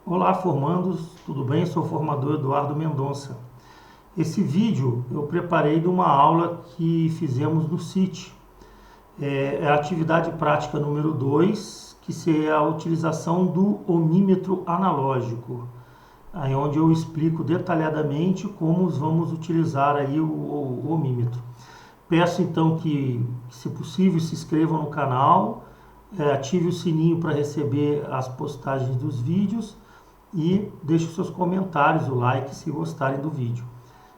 Olá, formandos, tudo bem? Sou o formador Eduardo Mendonça. Esse vídeo eu preparei de uma aula que fizemos no CIT. É a atividade prática número 2, que é a utilização do ohmímetro analógico, aí onde eu explico detalhadamente como vamos utilizar aí o ohmímetro. Peço então que, se possível, se inscrevam no canal, ative o sininho para receber as postagens dos vídeos e deixe os seus comentários, o like se gostarem do vídeo.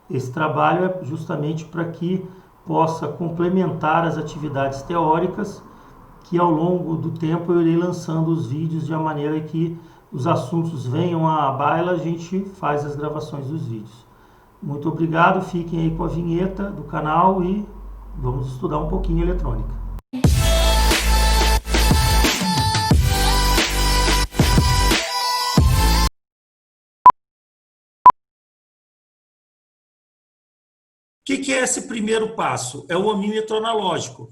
Esse trabalho é justamente para que possa complementar as atividades teóricas, que ao longo do tempo eu irei lançando os vídeos de uma maneira que os assuntos venham à baila, a gente faz as gravações dos vídeos. Muito obrigado, fiquem aí com a vinheta do canal e vamos estudar um pouquinho eletrônica. O que é esse primeiro passo? É o ohmímetro analógico.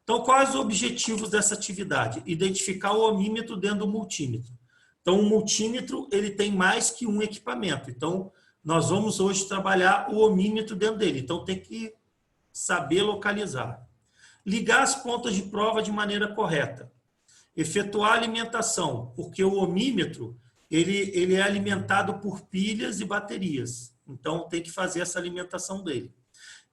Então, quais os objetivos dessa atividade? Identificar o ohmímetro dentro do multímetro. Então, o multímetro ele tem mais que um equipamento. Então, nós vamos hoje trabalhar o ohmímetro dentro dele. Então, tem que saber localizar. Ligar as pontas de prova de maneira correta. Efetuar a alimentação, porque o ohmímetro ele é alimentado por pilhas e baterias. Então, tem que fazer essa alimentação dele.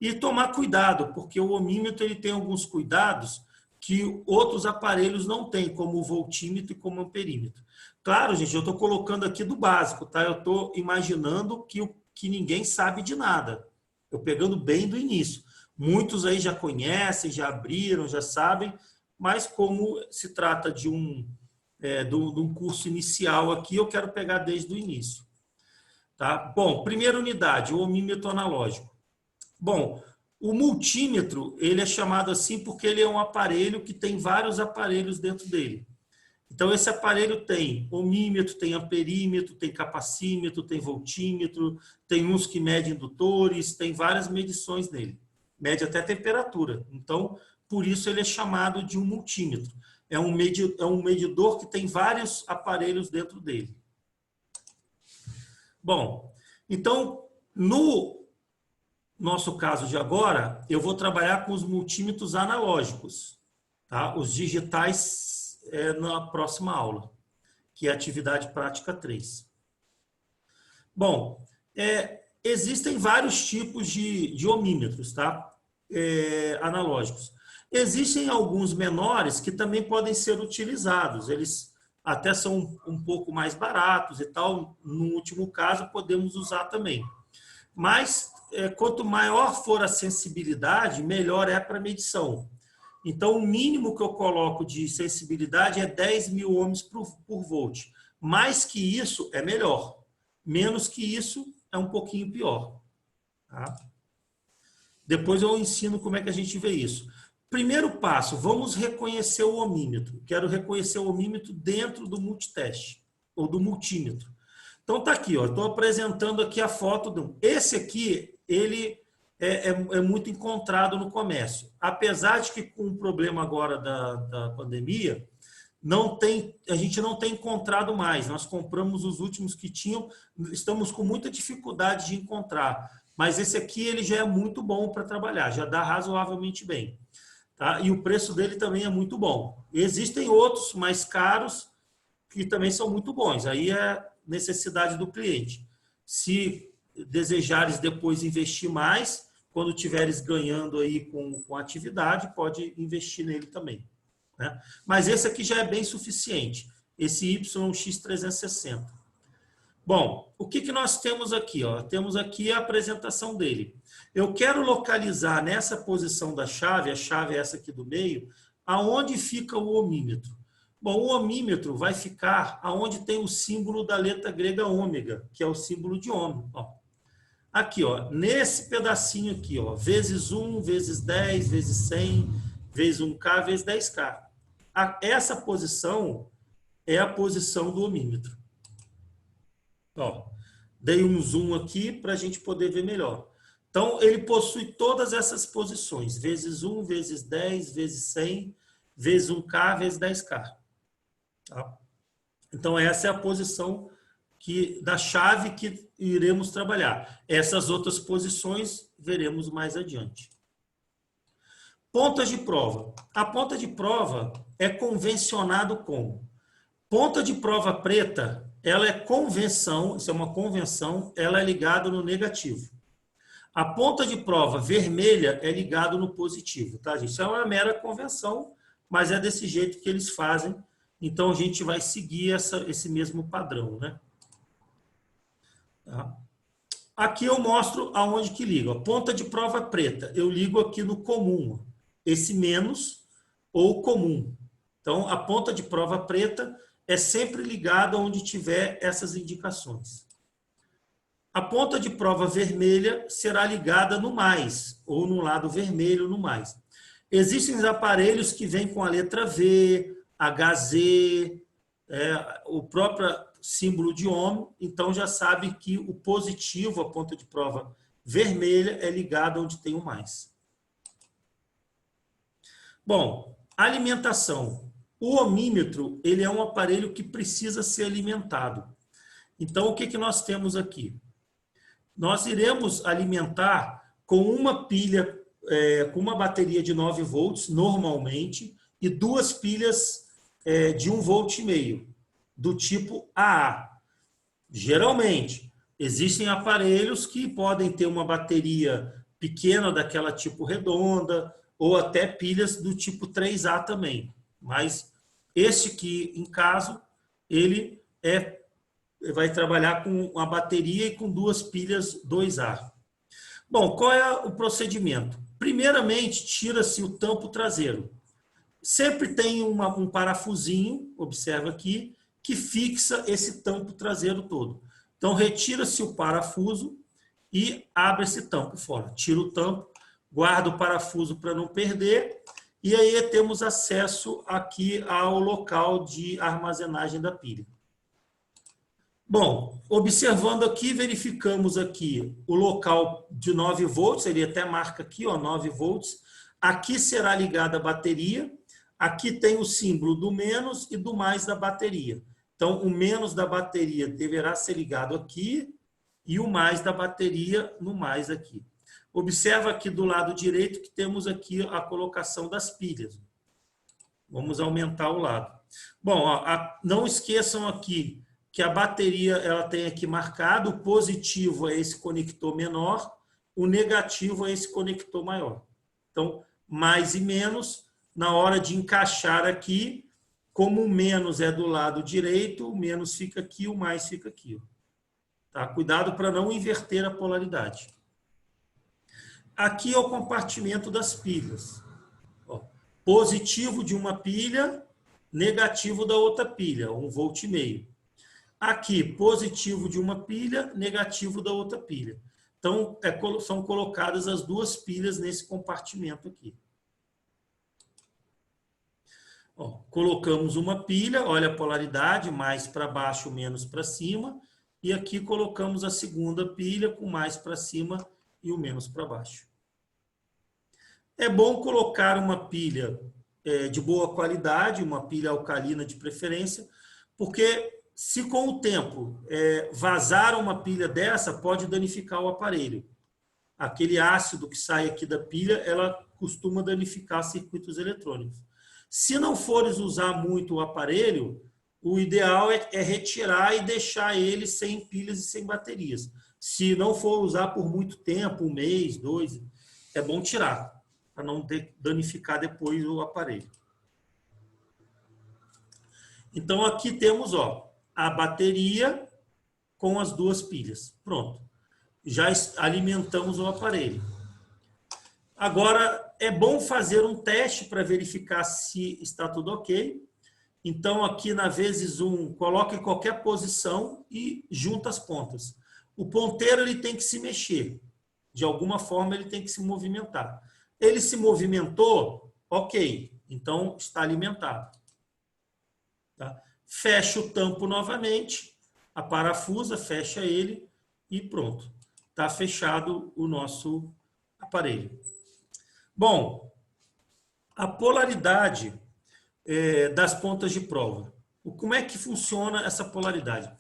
E tomar cuidado, porque o ohmímetro ele tem alguns cuidados que outros aparelhos não têm, como o voltímetro e como o amperímetro. Claro, gente, eu estou colocando aqui do básico, tá? Eu estou imaginando que ninguém sabe de nada. Eu pegando bem do início. Muitos aí já conhecem, já abriram, já sabem, mas como se trata de de um curso inicial aqui, eu quero pegar desde o início. Tá? Bom, primeira unidade, o ohmímetro analógico. Bom, o multímetro, ele é chamado assim porque ele é um aparelho que tem vários aparelhos dentro dele. Então, esse aparelho tem ohmímetro, tem amperímetro, tem capacímetro, tem voltímetro, tem uns que medem indutores, tem várias medições nele. Mede até temperatura. Então, por isso ele é chamado de um multímetro. É um medidor que tem vários aparelhos dentro dele. Bom, então, no nosso caso de agora, eu vou trabalhar com os multímetros analógicos, tá? Os digitais na próxima aula, que é a atividade prática 3. Bom, existem vários tipos de ohmímetros, tá? Analógicos. Existem alguns menores que também podem ser utilizados, eles até são um pouco mais baratos e tal, no último caso podemos usar também. Mas quanto maior for a sensibilidade, melhor é para medição. Então, o mínimo que eu coloco de sensibilidade é 10.000 ohms por volt. Mais que isso é melhor. Menos que isso é um pouquinho pior. Tá? Depois eu ensino como é que a gente vê isso. Primeiro passo, vamos reconhecer o ohmímetro. Quero reconhecer o ohmímetro dentro do multiteste, ou do multímetro. Então tá aqui, ó. Estou apresentando aqui a foto. Esse aqui, ele é muito encontrado no comércio. Apesar de que com o problema agora da pandemia, a gente não tem encontrado mais. Nós compramos os últimos que tinham, estamos com muita dificuldade de encontrar. Mas esse aqui ele já é muito bom para trabalhar, já dá razoavelmente bem. Tá? E o preço dele também é muito bom. Existem outros mais caros que também são muito bons. Aí é necessidade do cliente. Se desejares depois investir mais, quando tiveres ganhando aí com a atividade, pode investir nele também. Né? Mas esse aqui já é bem suficiente. Esse YX360. Bom, o que nós temos aqui? Ó? Temos aqui a apresentação dele. Eu quero localizar nessa posição da chave, a chave é essa aqui do meio, aonde fica o ohmímetro. Bom, o ohmímetro vai ficar aonde tem o símbolo da letra grega ômega, que é o símbolo de ohm. Ó. Aqui, ó, nesse pedacinho aqui, ó, vezes 1, vezes 10, vezes 100, vezes 1K, vezes 10K. Essa posição é a posição do ohmímetro. Ó, dei um zoom aqui para a gente poder ver melhor. Então, ele possui todas essas posições, vezes 1, vezes 10, vezes 100, vezes 1K, vezes 10K. Tá? Então, essa é a posição da chave que iremos trabalhar. Essas outras posições veremos mais adiante. Pontas de prova. A ponta de prova é convencionado com ponta de prova preta, ela é convenção, isso é uma convenção, ela é ligada no negativo. A ponta de prova vermelha é ligada no positivo, tá, gente? Isso é uma mera convenção, mas é desse jeito que eles fazem. Então, a gente vai seguir esse mesmo padrão, né? Tá? Aqui eu mostro aonde que liga. A ponta de prova preta, eu ligo aqui no comum. Esse menos ou comum. Então, a ponta de prova preta é sempre ligada onde tiver essas indicações. A ponta de prova vermelha será ligada no mais, ou no lado vermelho no mais. Existem aparelhos que vêm com a letra V, HZ, o próprio símbolo de ohm, então já sabe que o positivo, a ponta de prova vermelha, é ligada onde tem o mais. Bom, alimentação. O ohmímetro, ele é um aparelho que precisa ser alimentado. Então, o que que nós temos aqui? Nós iremos alimentar com uma pilha, com uma bateria de 9 volts, normalmente, e 2 pilhas de 1,5 volt, do tipo AA. Geralmente, existem aparelhos que podem ter uma bateria pequena, daquela tipo redonda, ou até pilhas do tipo 3A também. Mas este aqui, em caso, ele vai trabalhar com uma bateria e com 2 pilhas 2A. Bom, qual é o procedimento? Primeiramente, tira-se o tampo traseiro. Sempre tem um parafusinho, observa aqui, que fixa esse tampo traseiro todo. Então, retira-se o parafuso e abre esse tampo fora. Tira o tampo, guarda o parafuso para não perder, e aí temos acesso aqui ao local de armazenagem da pilha. Bom, observando aqui, verificamos aqui o local de 9 volts, ele até marca aqui, ó, 9 volts. Aqui será ligada a bateria, aqui tem o símbolo do menos e do mais da bateria. Então, o menos da bateria deverá ser ligado aqui e o mais da bateria no mais aqui. Observa aqui do lado direito que temos aqui a colocação das pilhas. Vamos aumentar o lado. Bom, ó, não esqueçam aqui que a bateria ela tem aqui marcado, o positivo é esse conector menor, o negativo é esse conector maior. Então, mais e menos, na hora de encaixar aqui, como o menos é do lado direito, o menos fica aqui, o mais fica aqui. Tá? Cuidado para não inverter a polaridade. Aqui é o compartimento das pilhas. Ó, positivo de uma pilha, negativo da outra pilha, 1,5 volt. Aqui, positivo de uma pilha, negativo da outra pilha. Então, são colocadas as 2 pilhas nesse compartimento aqui. Ó, colocamos uma pilha, olha a polaridade, mais para baixo, menos para cima. E aqui colocamos a segunda pilha com mais para cima e o menos para baixo. É bom colocar uma pilha de boa qualidade, uma pilha alcalina de preferência, porque se com o tempo vazar uma pilha dessa, pode danificar o aparelho. Aquele ácido que sai aqui da pilha, ela costuma danificar circuitos eletrônicos. Se não fores usar muito o aparelho, o ideal é retirar e deixar ele sem pilhas e sem baterias. Se não for usar por muito tempo, 1 mês, 2, é bom tirar, para não danificar depois o aparelho. Então, aqui temos, ó, a bateria com as 2 pilhas. Pronto. Já alimentamos o aparelho. Agora, é bom fazer um teste para verificar se está tudo ok. Então, aqui na vezes 1, coloca em qualquer posição e junta as pontas. O ponteiro ele tem que se mexer. De alguma forma, ele tem que se movimentar. Ele se movimentou, ok. Então, está alimentado. Tá? Fecha o tampo novamente, a parafusa, fecha ele e pronto. Está fechado o nosso aparelho. Bom, a polaridade das pontas de prova. Como é que funciona essa polaridade?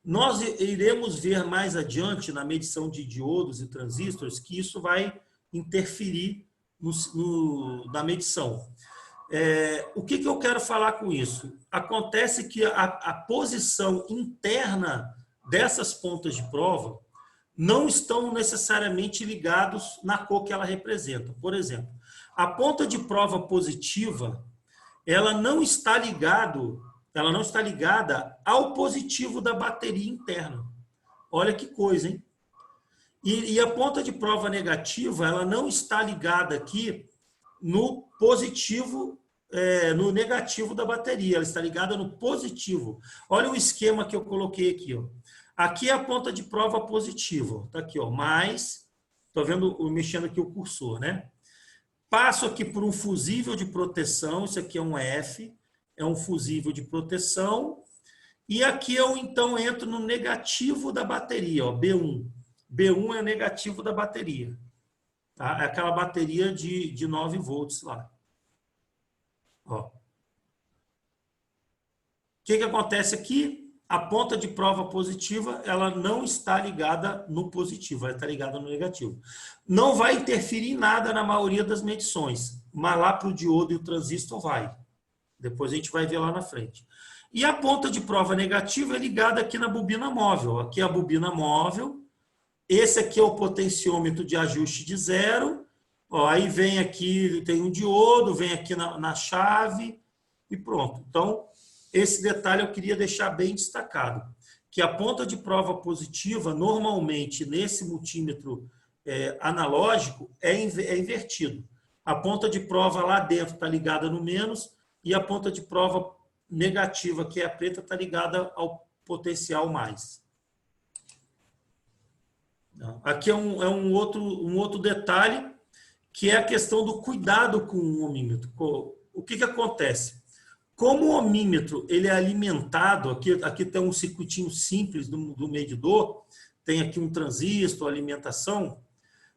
Nós iremos ver mais adiante, na medição de diodos e transistores, que isso vai interferir na medição. O que eu quero falar com isso? Acontece que a posição interna dessas pontas de prova não estão necessariamente ligados na cor que ela representa. Por exemplo, a ponta de prova positiva, ela não está ligada ao positivo da bateria interna. Olha que coisa, hein? E a ponta de prova negativa, ela não está ligada aqui no positivo, no negativo da bateria, ela está ligada no positivo. Olha o esquema que eu coloquei aqui, ó. Aqui é a ponta de prova positiva, está aqui, ó, mais, estou vendo, mexendo aqui o cursor, né? Passo aqui por um fusível de proteção, isso aqui é um F, é um fusível de proteção, e aqui eu então entro no negativo da bateria, ó, B1. B1 é o negativo da bateria, tá? É aquela bateria de 9 volts lá. Ó. O que acontece aqui? A ponta de prova positiva, ela não está ligada no positivo, ela está ligada no negativo. Não vai interferir em nada na maioria das medições, mas lá para o diodo e o transistor vai. Depois a gente vai ver lá na frente. E a ponta de prova negativa é ligada aqui na bobina móvel. Aqui é a bobina móvel. Esse aqui é o potenciômetro de ajuste de zero. Ó, aí vem aqui, tem um diodo, vem aqui na chave e pronto. Então, esse detalhe eu queria deixar bem destacado, que a ponta de prova positiva, normalmente, nesse multímetro analógico, é invertido. A ponta de prova lá dentro está ligada no menos e a ponta de prova negativa, que é a preta, está ligada ao potencial mais. Aqui é um outro detalhe, que é a questão do cuidado com o ohmímetro. O que acontece? Como o ohmímetro ele é alimentado, aqui tem um circuitinho simples do medidor, tem aqui um transistor, alimentação,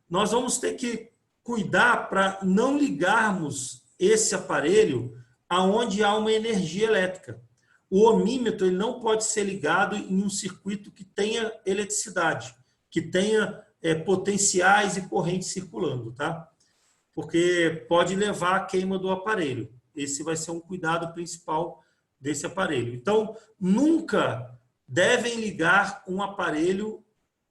nós vamos ter que cuidar para não ligarmos esse aparelho aonde há uma energia elétrica. O ohmímetro ele não pode ser ligado em um circuito que tenha eletricidade, que tenha potenciais e correntes circulando, tá? Porque pode levar à queima do aparelho. Esse vai ser um cuidado principal desse aparelho. Então, nunca devem ligar um aparelho,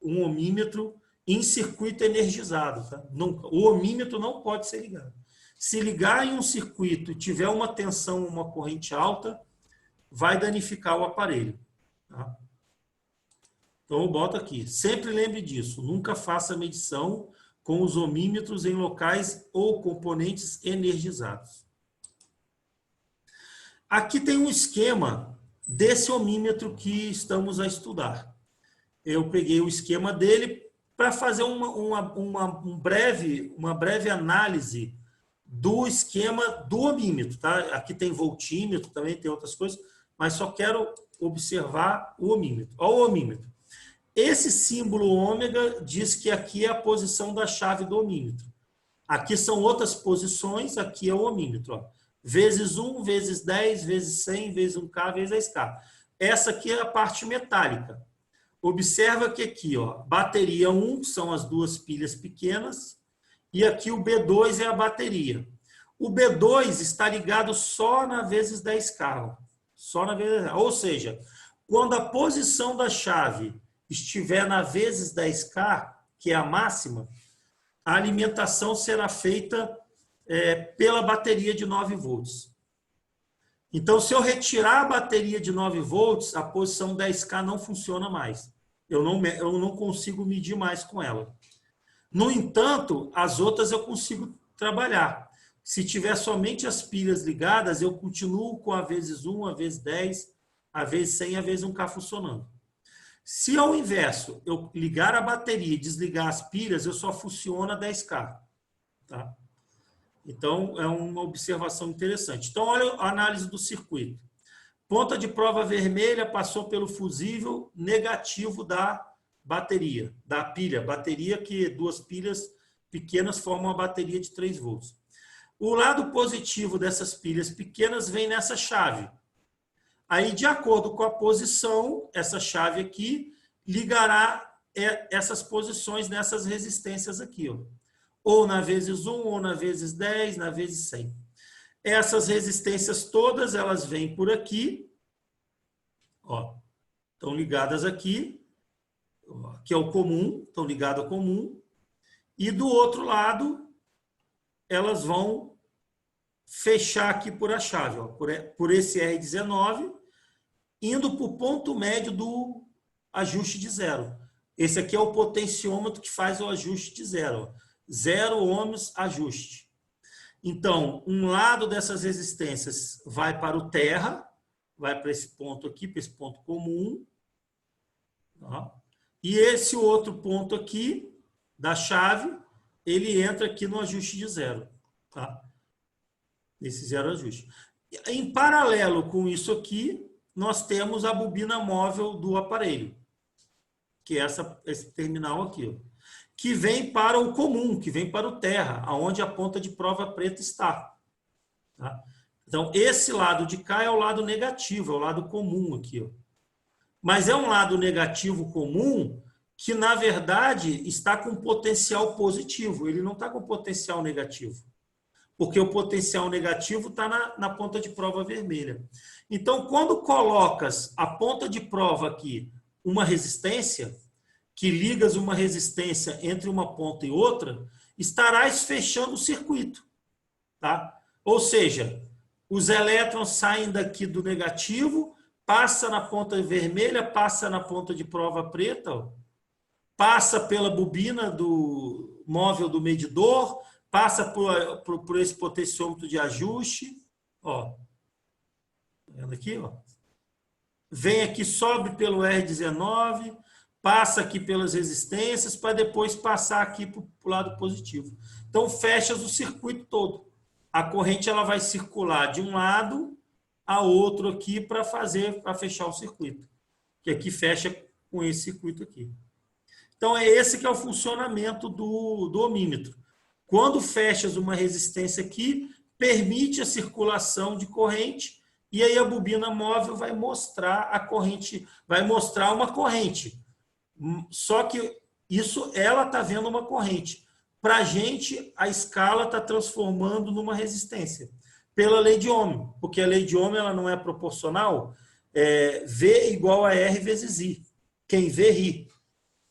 um ohmímetro, em circuito energizado. Tá? Nunca. O ohmímetro não pode ser ligado. Se ligar em um circuito e tiver uma tensão, uma corrente alta, vai danificar o aparelho. Tá? Então, eu boto aqui. Sempre lembre disso. Nunca faça medição com os ohmímetros em locais ou componentes energizados. Aqui tem um esquema desse ohmímetro que estamos a estudar. Eu peguei o esquema dele para fazer uma breve análise do esquema do ohmímetro. Tá? Aqui tem voltímetro, também tem outras coisas, mas só quero observar o ohmímetro. Olha o ohmímetro. Esse símbolo ômega diz que aqui é a posição da chave do ohmímetro. Aqui são outras posições, aqui é o ohmímetro. Ó. Vezes 1, vezes 10, vezes 100, vezes 1K, vezes 10K. Essa aqui é a parte metálica. Observa que aqui, ó, bateria 1 são as duas pilhas pequenas e aqui o B2 é a bateria. O B2 está ligado só na vezes 10K. Ó. Só na vezes 10K. Ou seja, quando a posição da chave estiver na vezes 10K, que é a máxima, a alimentação será feita pela bateria de 9 volts. Então, se eu retirar a bateria de 9 volts, a posição 10K não funciona mais. Eu não consigo medir mais com ela. No entanto, as outras eu consigo trabalhar. Se tiver somente as pilhas ligadas, eu continuo com a vezes 1, a vezes 10, a vezes 100, a vezes 1K funcionando. Se ao inverso, eu ligar a bateria e desligar as pilhas, eu só funciona 10K. Tá? Então, é uma observação interessante. Então, olha a análise do circuito. Ponta de prova vermelha passou pelo fusível negativo da bateria, da pilha. Bateria que duas pilhas pequenas formam uma bateria de 3 volts. O lado positivo dessas pilhas pequenas vem nessa chave. Aí, de acordo com a posição, essa chave aqui ligará essas posições nessas resistências aqui, ó. Ou na vezes 1, ou na vezes 10, na vezes 100. Essas resistências todas, elas vêm por aqui, ó, estão ligadas aqui, que é o comum, estão ligadas ao comum, e do outro lado, elas vão fechar aqui por a chave, ó, por esse R19, indo para o ponto médio do ajuste de zero. Esse aqui é o potenciômetro que faz o ajuste de zero. 0 ohms ajuste. Então, um lado dessas resistências vai para o terra, vai para esse ponto aqui, para esse ponto comum. Ó. E esse outro ponto aqui, da chave, ele entra aqui no ajuste de zero. Tá? Esse zero ajuste. Em paralelo com isso aqui, nós temos a bobina móvel do aparelho, que é esse terminal aqui, ó, que vem para o comum, que vem para o terra, aonde a ponta de prova preta está. Tá? Então, esse lado de cá é o lado negativo, é o lado comum aqui, ó. Mas é um lado negativo comum que, na verdade, está com potencial positivo, ele não está com potencial negativo, porque o potencial negativo está na ponta de prova vermelha. Então, quando colocas a ponta de prova aqui, uma resistência, que ligas uma resistência entre uma ponta e outra, estarás fechando o circuito. Tá? Ou seja, os elétrons saem daqui do negativo, passa na ponta vermelha, passa na ponta de prova preta, ó, passa pela bobina do móvel do medidor, passa por esse potenciômetro de ajuste, ó. Vendo aqui, ó. Vem aqui, sobe pelo R19, passa aqui pelas resistências para depois passar aqui para o lado positivo. Então, fechas o circuito todo. A corrente ela vai circular de um lado a outro aqui para fechar o circuito. Que aqui fecha com esse circuito aqui. Então, é esse que é o funcionamento do ohmímetro. Quando fechas uma resistência aqui, permite a circulação de corrente e aí a bobina móvel vai mostrar a corrente, vai mostrar uma corrente. Só que isso, ela está vendo uma corrente. Para a gente, a escala está transformando numa resistência. Pela lei de Ohm, porque a lei de Ohm ela não é proporcional, V igual a R vezes I. Quem vê, ri.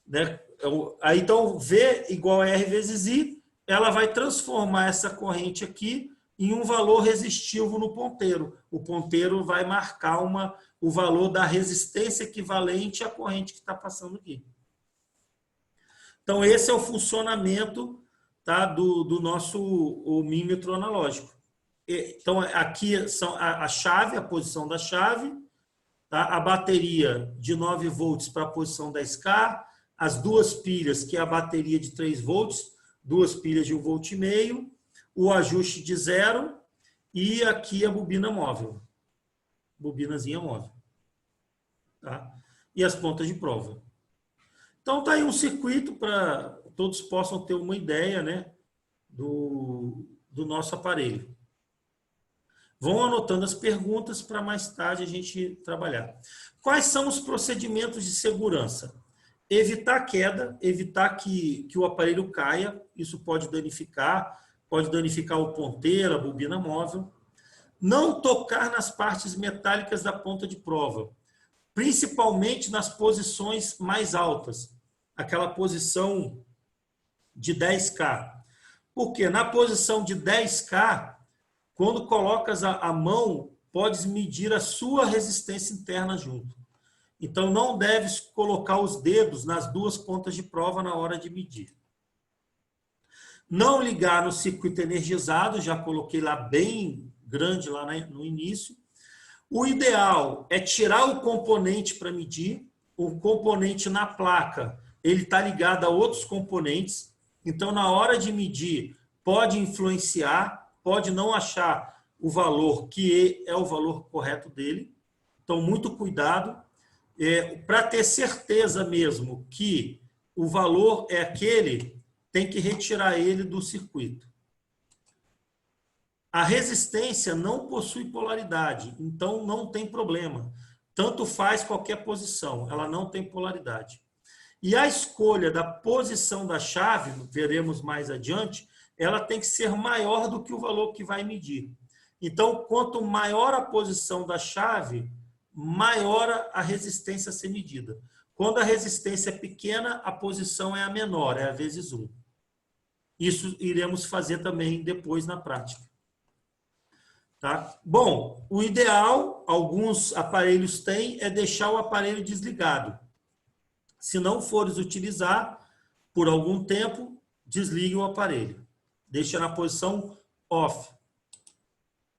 Né? Aí, então, V igual a R vezes I, ela vai transformar essa corrente aqui em um valor resistivo no ponteiro. O ponteiro vai marcar o valor da resistência equivalente à corrente que está passando aqui. Então, esse é o funcionamento, tá, do nosso ohmímetro analógico. Então, aqui são a chave, a posição da chave, tá? A bateria de 9 volts para a posição 10K, as duas pilhas, que é a bateria de 3 volts, duas pilhas de 1,5 volt, o ajuste de zero e aqui a bobina móvel, bobinazinha móvel. Tá? E as pontas de prova. Então, está aí um circuito para todos possam ter uma ideia, né, do nosso aparelho. Vão anotando as perguntas para mais tarde a gente trabalhar. Quais são os procedimentos de segurança? Evitar queda, evitar que o aparelho caia, isso pode danificar o ponteiro, a bobina móvel. Não tocar nas partes metálicas da ponta de prova, principalmente nas posições mais altas, aquela posição de 10K. Porque na posição de 10K, quando colocas a mão, podes medir a sua resistência interna junto. Então, não deves colocar os dedos nas duas pontas de prova na hora de medir. Não ligar no circuito energizado, já coloquei lá bem grande lá no início. O ideal é tirar o componente para medir. O componente na placa, ele está ligado a outros componentes. Então, na hora de medir, pode influenciar, pode não achar o valor que é o valor correto dele. Então, muito cuidado. Para ter certeza mesmo que o valor é aquele, tem que retirar ele do circuito. A resistência não possui polaridade, então não tem problema. Tanto faz qualquer posição, ela não tem polaridade. E a escolha da posição da chave, veremos mais adiante, ela tem que ser maior do que o valor que vai medir. Então, quanto maior a posição da chave, maior a resistência a ser medida. Quando a resistência é pequena, a posição é a menor, é a vezes 1. Isso iremos fazer também depois na prática. Tá? Bom, o ideal, alguns aparelhos têm, é deixar o aparelho desligado. Se não fores utilizar por algum tempo, desligue o aparelho. Deixa na posição off.